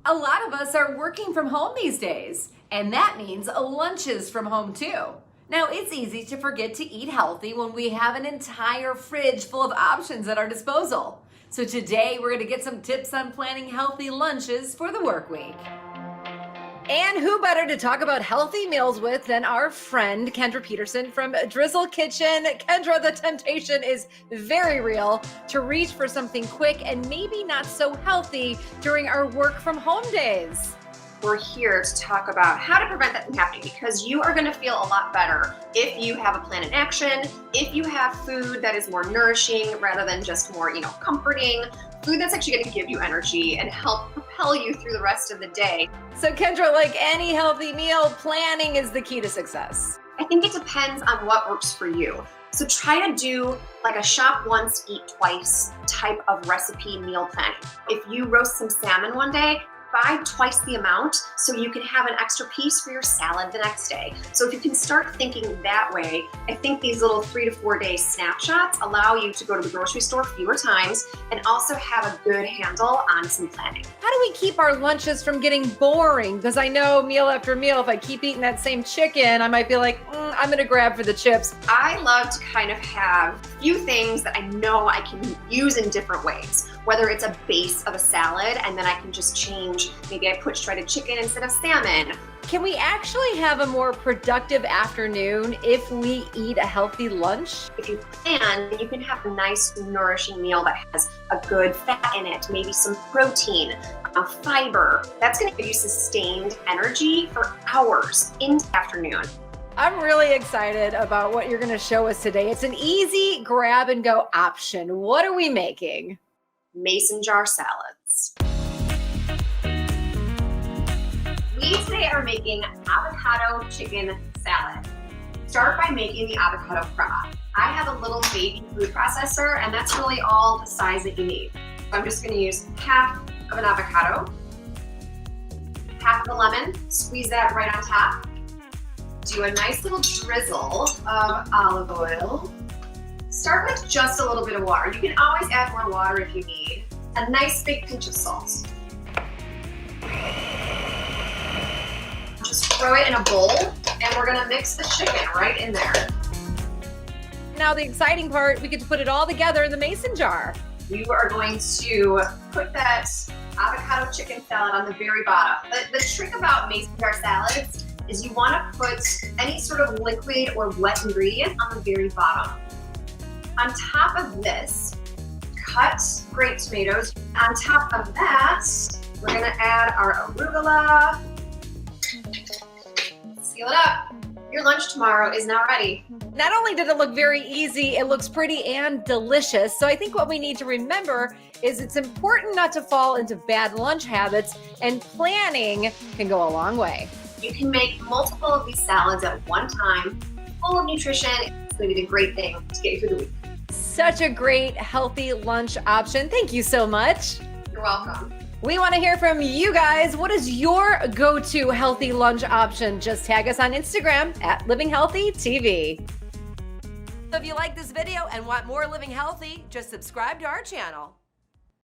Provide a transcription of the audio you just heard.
A lot of us are working from home these days, and that means lunches from home too. Now, it's easy to forget to eat healthy when we have an entire fridge full of options at our disposal. So today we're going to get some tips on planning healthy lunches for the work week. And who better to talk about healthy meals with than our friend Kendra Peterson from Drizzle Kitchen. Kendra, the temptation is very real to reach for something quick and maybe not so healthy during our work from home days. We're here to talk about how to prevent that from happening, because you are going to feel a lot better if you have a plan in action, if you have food that is more nourishing rather than just more, comforting, food that's actually going to give you energy and help propel you through the rest of the day. So Kendra, like any healthy meal, planning is the key to success. I think it depends on what works for you. So try to do like a shop once, eat twice type of recipe meal planning. If you roast some salmon one day, buy twice the amount so you can have an extra piece for your salad the next day. So if you can start thinking that way, I think these little 3 to 4 day snapshots allow you to go to the grocery store fewer times and also have a good handle on some planning. How do we keep our lunches from getting boring? Because I know meal after meal, if I keep eating that same chicken, I might be like, I'm gonna grab for the chips. I love to kind of have a few things that I know I can use in different ways. Whether it's a base of a salad and then I can just change, maybe I put shredded chicken instead of salmon. Can we actually have a more productive afternoon if we eat a healthy lunch? If you plan, you can have a nice nourishing meal that has a good fat in it, maybe some protein, fiber. That's going to give you sustained energy for hours into the afternoon. I'm really excited about what you're going to show us today. It's an easy grab and go option. What are we making? Mason jar salads. We today are making avocado chicken salad. Start by making the avocado crema. I have a little baby food processor, and that's really all the size that you need. So I'm just going to use half of an avocado, half of a lemon, squeeze that right on top. Do a nice little drizzle of olive oil. Start with just a little bit of water. You can always add more water if you need. A nice big pinch of salt. Just throw it in a bowl, and we're gonna mix the chicken right in there. Now the exciting part, we get to put it all together in the mason jar. You are going to put that avocado chicken salad on the very bottom. The trick about mason jar salads is you wanna put any sort of liquid or wet ingredient on the very bottom. On top of this, cut grape tomatoes. On top of that, we're gonna add our arugula. Seal it up. Your lunch tomorrow is now ready. Not only did it look very easy, it looks pretty and delicious. So I think what we need to remember is it's important not to fall into bad lunch habits, and planning can go a long way. You can make multiple of these salads at one time, full of nutrition. It's gonna be a great thing to get you through the week. Such a great healthy lunch option. Thank you so much. You're welcome. We want to hear from you guys. What is your go-to healthy lunch option? Just tag us on Instagram at Living Healthy TV. So if you like this video and want more Living Healthy, just subscribe to our channel.